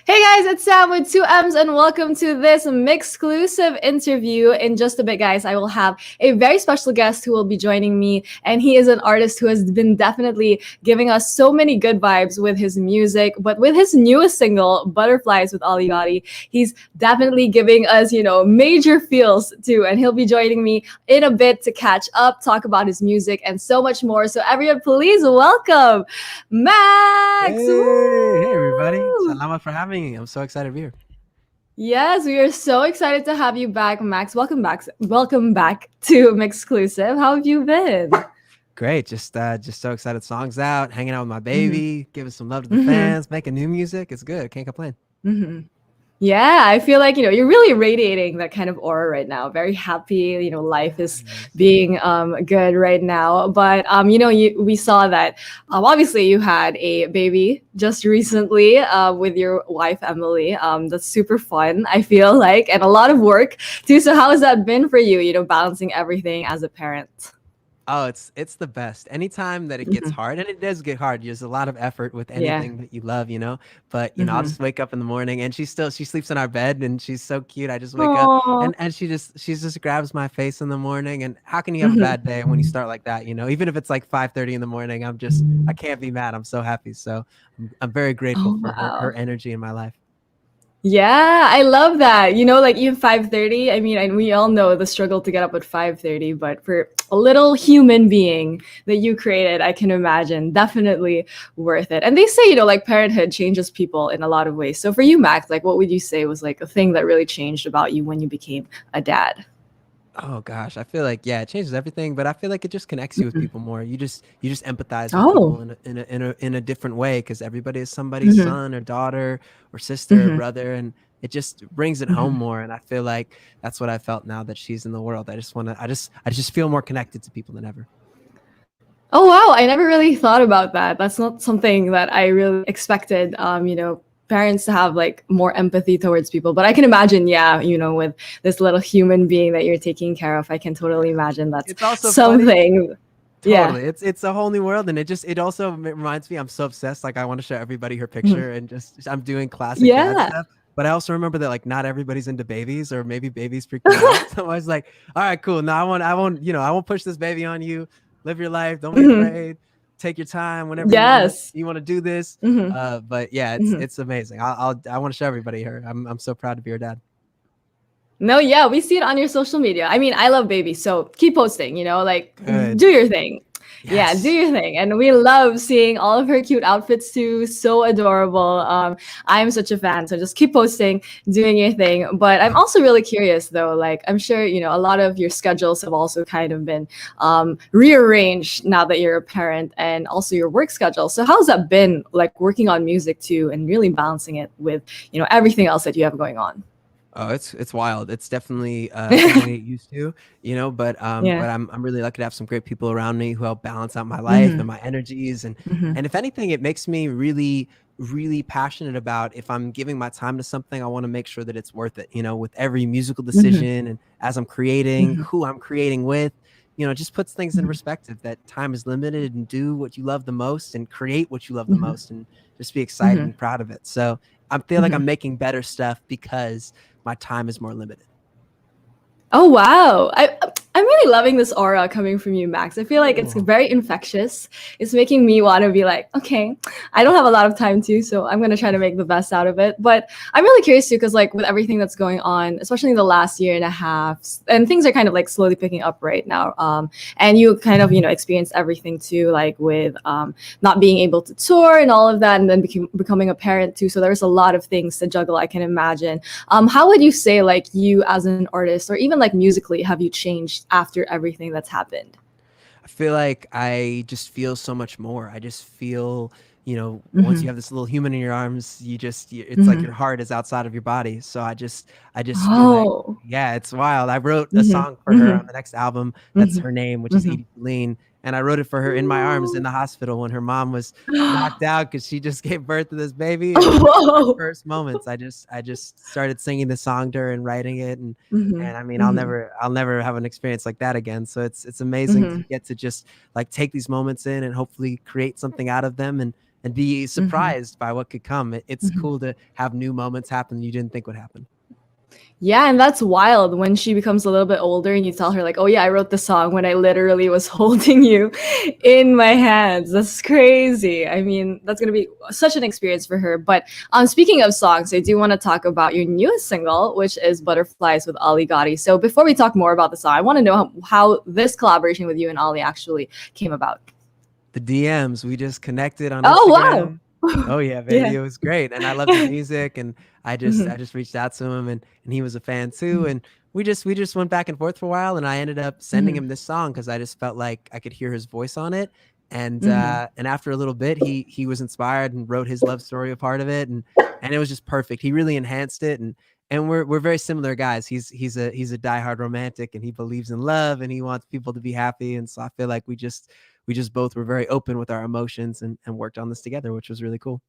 Hey guys, it's Sam with two M's, and welcome to this MYXclusive interview. In just a bit, guys, I will have a very special guest who will be joining me, and he is an artist who has been definitely giving us so many good vibes with his music. But with his newest single, Butterflies with Ali Gotti, he's definitely giving us, major feels too. And he'll be joining me in a bit to catch up, talk about his music, and so much more. So everyone, please welcome Max. Hey, everybody. Woo! Salamat for having me. I'm so excited to be here. Yes, we are so excited to have you back, Max. Welcome back. Welcome back to MYXclusive. How have you been? Great. Just so excited. Songs out, hanging out with my Hmm. baby, giving some love to the Hmm. fans, making new music. It's good. Can't complain. Hmm. Yeah, I feel like, you're really radiating that kind of aura right now. Very happy, life is Nice. being good right now. But we saw that obviously you had a baby just recently with your wife Emily. That's super fun, I feel like, and a lot of work too. So how has that been for you, balancing everything as a parent? Oh, it's the best. Anytime that it gets Mhm. hard, and it does get hard. There's a lot of effort with Yeah. anything that you love. But I'll Mhm. just wake up in the morning, and she sleeps in our bed, and she's so cute. I just wake up, Aw. and she just grabs my face in the morning. And how can you have a Mhm. bad day when you start like that? Even if it's like 5:30 in the morning, I can't be mad. I'm so happy. So I'm very grateful Oh, for her wow. energy in my life. Yeah, I love that. Like even 5:30, I mean, and we all know the struggle to get up at 5:30, but for a little human being that you created, I can imagine definitely worth it. And they say, like parenthood changes people in a lot of ways. So for you, Max, like what would you say was like a thing that really changed about you when you became a dad? Oh gosh, I feel like yeah, it changes everything, but I feel like it just connects you with Mhm. people more. You just empathize with Oh. people in a different way because everybody is somebody's Hmm. son or daughter or sister or Hmm. brother, and it just brings it home Hmm. more. And I feel like that's what I felt now that she's in the world. I just feel more connected to people than ever. Oh wow, I never really thought about that. That's not something that I really expected. Parents to have like more empathy towards people. But I can imagine, yeah, with this little human being that you're taking care of, I can totally imagine that's It's also funny. something. Yeah. Totally. It's a whole new world, and it also reminds me I'm so obsessed. Like I want to show everybody her Mhm. picture, and just I'm doing classic dad Yeah. stuff. But I also remember that like not everybody's into babies, or maybe babies freak them out. So I was like, all right, cool. No, I won't push this baby on you. Live your life. Don't be Mhm. afraid. Take your time whenever you want to Yes. you want to do this. Hmm. But yeah, it's Hmm. it's amazing. I want to show everybody her. I'm so proud to be her dad. No, yeah, we see it on your social media. I mean, I love babies, so keep posting, like Good. do your thing. Yeah, do Yes. your thing. And we love seeing all of her cute outfits too. So adorable. I'm such a fan. So just keep posting, doing your thing. But I'm also really curious though. Like I'm sure, a lot of your schedules have also kind of been rearranged now that you're a parent and also your work schedule. So how's that been like working on music too and really balancing it with, everything else that you have going on? Oh, it's wild. It's definitely something to get used to. But Yeah. I'm really lucky to have some great people around me who help balance out my life and Hmm. my energies and Hmm. and if anything, it makes me really, really passionate about if I'm giving my time to something, I want to make sure that it's worth it, with every musical Hmm. decision and as I'm creating, Hmm. who I'm creating with, it just puts things in Hmm. perspective that time is limited and do what you love the most and create what you love the Hmm. most and just be excited Hmm. and proud of it. So I feel like Hmm. I'm making better stuff because my time is more limited. Oh wow. I'm really loving this aura coming from you, Max. I feel like it's Oh, very infectious. It's making me want to be like, okay, I don't have a lot of time too, so I'm gonna try to make the best out of it. But I'm really curious too, because like with everything that's going on, especially in the last year and a half, and things are kind of like slowly picking up right now. And you kind of experienced everything too, like with not being able to tour and all of that, and then becoming a parent too. So there's a lot of things to juggle. I can imagine. How would you say like you as an artist or even like musically have you changed after everything that's happened? I feel like I just feel so much more. I just feel, once you Hmm. have this little human in your arms, it's like Hmm. your heart is outside of your body. So I just feel like, Oh. yeah, it's wild. I wrote a Hmm. song for her Hmm. on the next album. That's Hmm. her name, which is Hmm. Edie Feline. And I wrote it for her in my arms in the hospital when her mom was knocked out because she just gave birth to this baby. And her Whoa. first moments, I just started singing the song to her and writing it. And Hmm. and I mean, I'll Hmm. never I'll never have an experience like that again. So it's amazing to Hmm. get to just like take these moments in and hopefully create something out of them and be Mm-hmm. surprised by what could come. It's Mm-hmm. cool to have new moments happen you didn't think would happen. Yeah, and that's wild when she becomes a little bit older and you tell her like, "Oh yeah, I wrote the song when I literally was holding you in my hands." That's crazy. I mean, that's going to be such an experience for her. But speaking of songs, I do want to talk about your newest single, which is Butterflies with Ali Gotti. So before we talk more about the song, I want to know how this collaboration with you and Ali actually came about. The DMs, we just connected on Oh, wow. Instagram. Oh yeah, baby, Yeah. it was great, and I loved his music, and I Mhm. just reached out to him, and he was a fan too, and we just went back and forth for a while, and I ended up sending Mhm. him this song because I just felt like I could hear his voice on it, Mhm. and after a little bit, he was inspired and wrote his love story a part of it, and it was just perfect. He really enhanced it, and we're very similar guys. He's a diehard romantic, and he believes in love, and he wants people to be happy, and so I feel like we just both were very open with our emotions and worked on this together, which was really cool.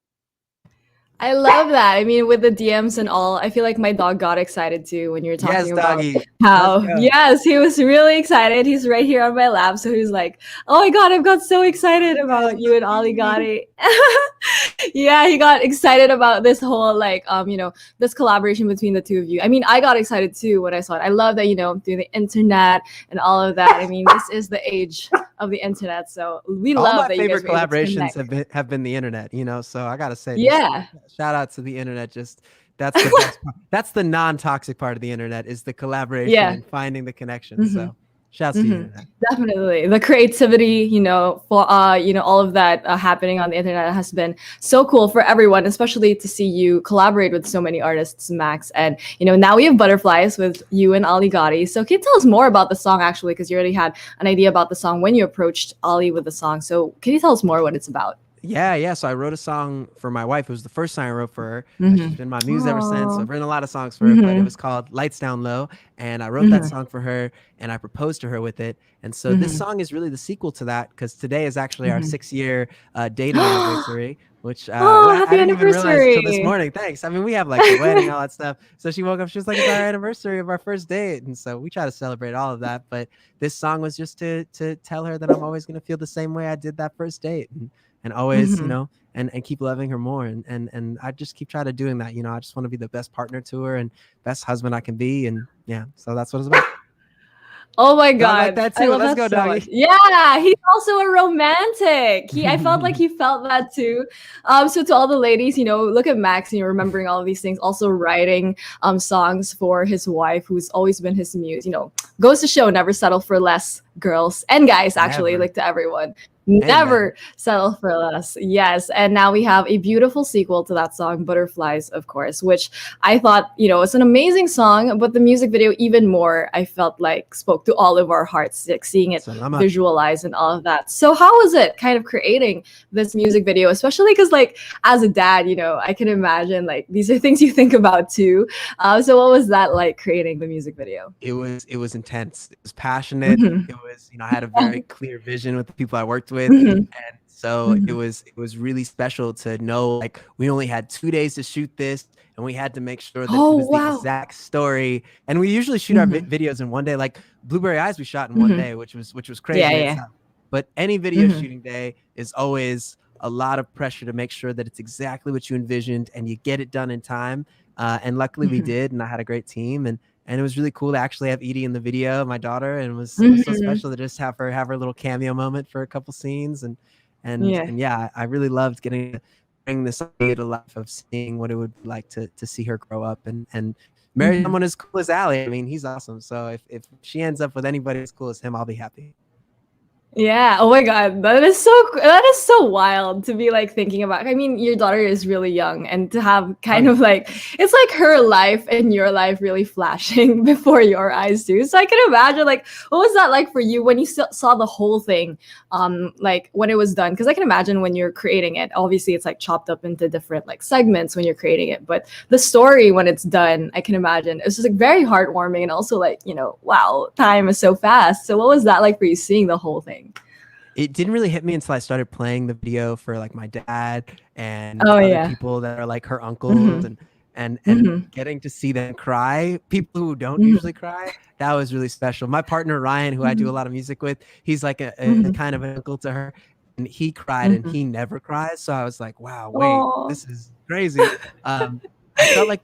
I love that. I mean, with the DMs and all, I feel like my dog got excited too when you were Yes, talking about doggy. Let's how, go. yes, he was really excited. He's right here on my lap. So he's like, "Oh my God, I've got so excited Yeah, about you and Ali yippee. Gotti." Yeah, he got excited about this whole like this collaboration between the two of you. I mean, I got excited too when I saw it. I love that, through the internet and all of that. I mean, this is the age of the internet. So we All love my that you guys favorite were able to collaborations connect. have been the internet, so I gotta say just Yeah. shout out to the internet. Just that's the best part. That's the non-toxic part of the internet is the collaboration Yeah. and finding the connection. Hmm. So shouts to the Hmm. internet. Definitely. The creativity, for all of that happening on the internet has been so cool for everyone, especially to see you collaborate with so many artists, Max. And now we have Butterflies with you and Ali Gotti. So can you tell us more about the song actually? Because you already had an idea about the song when you approached Ali with the song. So can you tell us more what it's about? Yeah, yeah. So I wrote a song for my wife. It was the first song I wrote for her. She's Mm-hmm. been my muse ever since. So Oh. I've written a lot of songs for her, but it Mm-hmm. was called Lights Down Low. And I wrote that Mm-hmm. song for her and I proposed to her with it. And so this Mm-hmm. song is really the sequel to that because today is actually our Mm-hmm. 6 year dating anniversary, which Oh, I happy didn't even realize till this anniversary. morning. Thanks. I mean, we have like the wedding, all that stuff. So she woke up, she was like, it's our anniversary of our first date. And so we try to celebrate all of that. But this song was just to tell her that I'm always going to feel the same way I did that first date. And always, Mm-hmm. and keep loving her more. And I just keep trying to doing that. I just want to be the best partner to her and best husband I can be. And yeah, so that's what it's about. Oh my Dog like God. that I too. love Let's that go, so much. doggy. Yeah, he's also a romantic. I felt like he felt that too. So to all the ladies, look at Max, remembering all of these things, also writing songs for his wife, who's always been his muse. Goes to show never settle for less, girls and guys, actually, Never. like to everyone. Amen. Never settle for less. Yes. And now we have a beautiful sequel to that song, Butterflies, of course, which I thought, it's an amazing song, but the music video, even more, I felt like spoke to all of our hearts, like seeing it Salamat. visualized and all of that. So, how was it kind of creating this music video, especially because, like, as a dad, I can imagine like these are things you think about too. So, what was that like creating the music video? It was intense. It was passionate. Hmm. It was, I had a very clear vision with the people I worked with. Hmm. And so Hmm. it was really special to know like we only had 2 days to shoot this and we had to make sure that it Oh, was the wow. exact story. And we usually shoot our Hmm. videos in one day. Like Blueberry Eyes we shot in one Hmm. day, which was Yeah, crazy in yeah. itself. But any video Hmm. shooting day is always a lot of pressure to make sure that it's exactly what you envisioned and you get it done in time. And luckily we Hmm. did, and I had a great team, and it was really cool to actually have Edie in the video, my daughter, and it was so Hmm. special to just have her little cameo moment for a couple scenes, Yeah. and yeah, I really loved getting to bring this idea to life of seeing what it would be like to see her grow up and marry Hmm. someone as cool as Allie. I mean, he's awesome. So if she ends up with anybody as cool as him, I'll be happy. Yeah. Oh my God. That is so wild to be like thinking about. I mean, your daughter is really young, and to have Oh kind yeah. of like it's like her life and your life really flashing before your eyes too. So I can imagine like what was that like for you when you saw the whole thing, like when it was done? Because I can imagine when you're creating it, obviously it's like chopped up into different like segments when you're creating it, but the story when it's done, I can imagine it's just like very heartwarming and also like wow, time is so fast. So what was that like for you seeing the whole thing? It didn't really hit me until I started playing the video for like my dad and Oh other yeah. people that are like her uncles Mhm. and Mhm. getting to see them cry, people who don't Mhm. usually cry, that was really special. My partner Ryan, who I do a Mhm. lot of music with, he's like a Mhm. kind of an uncle to her. and he cried and he never cries. So I was like, wow, wait, Oh. this is crazy. I felt like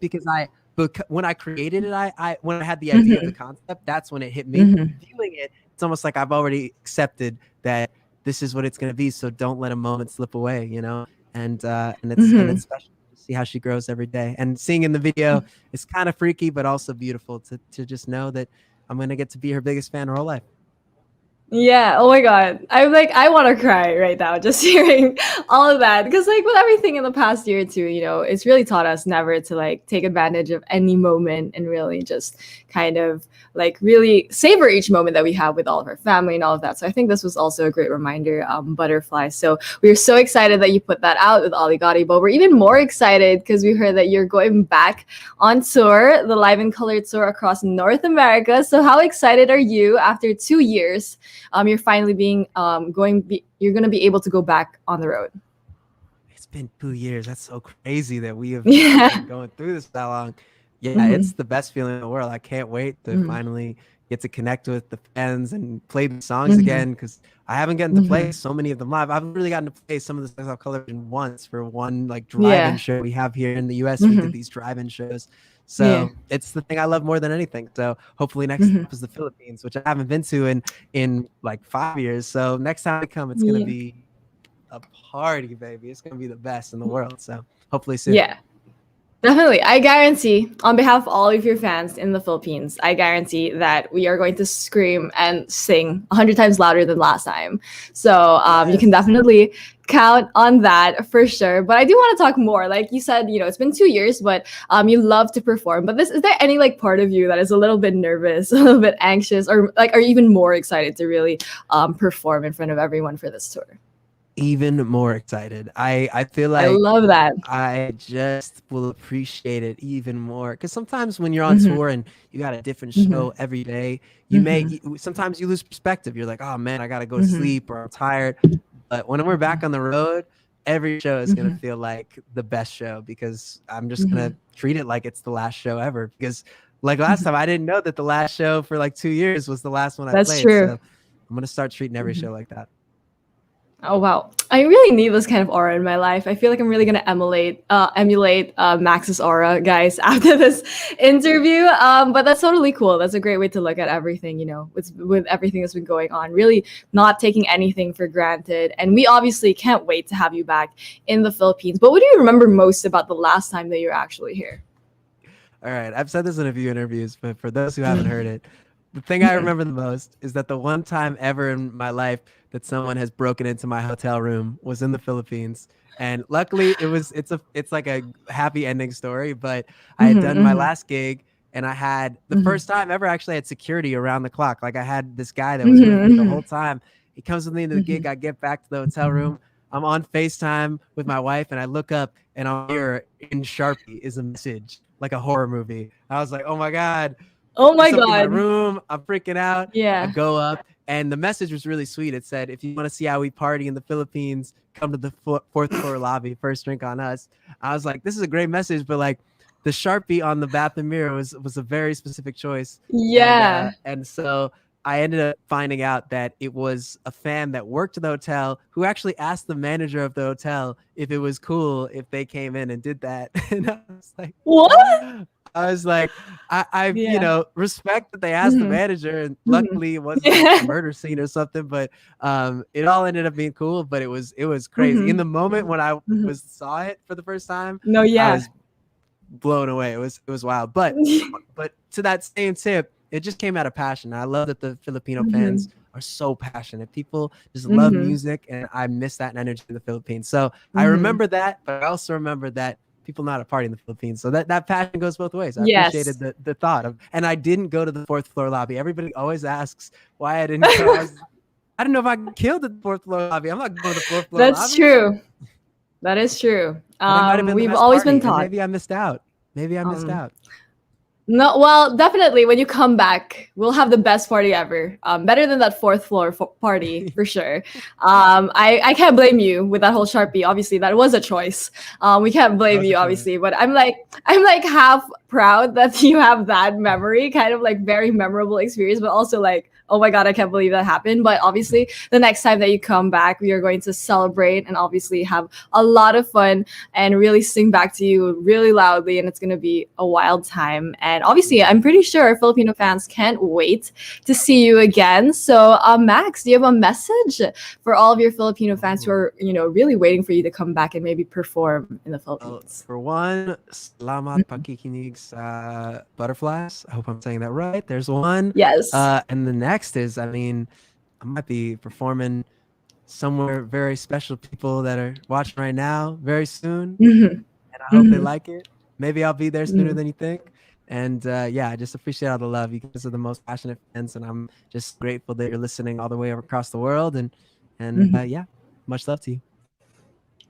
but when I created it, when I had the idea of the concept, that's when it hit me. Viewing it, it's almost like I've already accepted that this is what it's going to be. So don't let a moment slip away, you know? And it's special to see how she grows every day. And seeing in the video, it's kind of freaky, but also beautiful to just know that I'm going to get to be her biggest fan her whole life. Yeah. Oh my God. I'm like, I want to cry right now just hearing all of that. Because, like, with everything in the past year or two, you know, it's really taught us never to, like, take advantage of any moment and really just kind of, like, really savor each moment that we have with all of our family and all of that. So I think this was also a great reminder, Butterfly. So we are so excited that you put that out with Oligati, but we're even more excited because we heard that you're going back on tour, the Live in Color tour across North America. So how excited are you after 2 years? You're finally you're going to be able to go back on the road. It's been 2 years. That's so crazy that we have been going through this that long. Yeah, it's the best feeling in the world. I can't wait to finally get to connect with the fans and play the songs again, because I haven't gotten to play so many of them live. I've really gotten to play some of the songs I've colored in once for one like drive-in show we have here in the US. We did these drive-in shows. So it's the thing I love more than anything. So hopefully next up is the Philippines, which I haven't been to in like 5 years. So next time we come, it's gonna be a party, baby. It's gonna be the best in the world. So hopefully soon. Yeah. Definitely. I guarantee, on behalf of all of your fans in the Philippines, I guarantee that we are going to scream and sing 100 times louder than last time. So you can definitely count on that for sure. But I do want to talk more. Like you said, you know, it's been 2 years, but you love to perform. But is there any like part of you that is a little bit nervous, a little bit anxious, or like are you even more excited to really perform in front of everyone for this tour? Even more excited. I feel like I love that. I just will appreciate it even more, because sometimes when you're on tour and you got a different show every day, sometimes you lose perspective. You're like, oh man, I gotta go to sleep, or I'm tired. But when we're back on the road, every show is gonna feel like the best show, because I'm just gonna treat it like it's the last show ever. Because like last time, I didn't know that the last show for like 2 years was the last one I played. That's true. So I'm gonna start treating every show like that. Oh wow, I really need this kind of aura in my life. I feel like I'm really gonna emulate Max's aura, guys, after this interview. But that's totally cool. That's a great way to look at everything, you know, with everything that's been going on. Really not taking anything for granted. And we obviously can't wait to have you back in the Philippines. But what do you remember most about the last time that you were actually here? All right, I've said this in a few interviews, but for those who haven't heard it, the thing I remember the most is that the one time ever in my life that someone has broken into my hotel room was in the Philippines. And luckily it's like a happy ending story, but I had done my last gig, and I had the first time ever actually had security around the clock. Like I had this guy that was with me the whole time. He comes with me to the gig. I get back to the hotel room. I'm on FaceTime with my wife, and I look up, and on here in Sharpie is a message, like a horror movie. I was like, oh my God. Oh my God. In my God. room. I'm freaking out. Yeah. I go up, and the message was really sweet. It said, if you want to see how we party in the Philippines, come to the fourth floor lobby. First drink on us. I was like, this is a great message, but like the Sharpie on the bathroom mirror was a very specific choice. Yeah. And so I ended up finding out that it was a fan that worked at the hotel who actually asked the manager of the hotel if it was cool if they came in and did that. And I was like, what? I was like, I you know, respect that they asked the manager, and luckily it wasn't like a murder scene or something, but it all ended up being cool. But it was crazy. In the moment when I saw it for the first time, I was blown away. It was wild. But to that same tip, it just came out of passion. I love that the Filipino fans are so passionate. People just love music, and I miss that energy in the Philippines. So I remember that, but I also remember that people know how to party in the Philippines. So that passion goes both ways. I appreciated the thought of, and I didn't go to the fourth floor lobby. Everybody always asks why I didn't go. I don't know if I killed at the fourth floor lobby. I'm not going to the fourth floor lobby. That's true. That is true. We've always been taught. Maybe I missed out. No, well, definitely when you come back, we'll have the best party ever. Better than that fourth floor party for sure. I can't blame you with that whole Sharpie. Obviously, that was a choice. We can't blame you, obviously, but I'm like half proud that you have that memory, kind of like very memorable experience, but also like, oh my God, I can't believe that happened. But obviously, the next time that you come back, we are going to celebrate and obviously have a lot of fun and really sing back to you really loudly. And it's going to be a wild time. And obviously, I'm pretty sure Filipino fans can't wait to see you again. So, Max, do you have a message for all of your Filipino fans who are, really waiting for you to come back and maybe perform in the Philippines? For one, salamat pakikinig sa Butterflies. I hope I'm saying that right. There's one. Yes. And the next is, I might be performing somewhere very special people that are watching right now very soon. Mm-hmm. And I hope they like it. Maybe I'll be there sooner Mm-hmm. than you think. And I just appreciate all the love. You guys are the most passionate fans, and I'm just grateful that you're listening all the way across the world. And much love to you.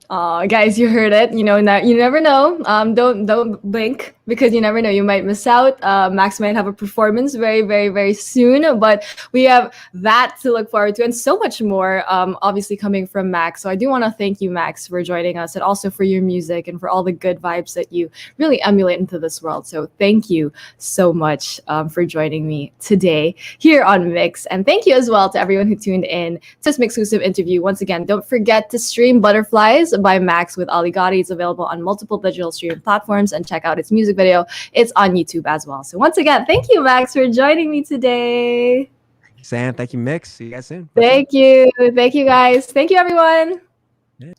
Guys, you heard it. You never know. Don't blink because you never know. You might miss out. Max might have a performance very, very, very soon. But we have that to look forward to and so much more. Obviously coming from Max. So I do want to thank you, Max, for joining us and also for your music and for all the good vibes that you really emulate into this world. So thank you so much for joining me today here on Mix, and thank you as well to everyone who tuned in to this MYXclusive interview. Once again, don't forget to stream Butterflies by Max with Ali Gotti. It's available on multiple digital streaming platforms, and check out its music video. It's on YouTube as well. So once again, thank you, Max, for joining me today. Sam, thank you, Mix. See you guys soon. Thank you. Thank you, guys. Thank you, everyone. Yeah.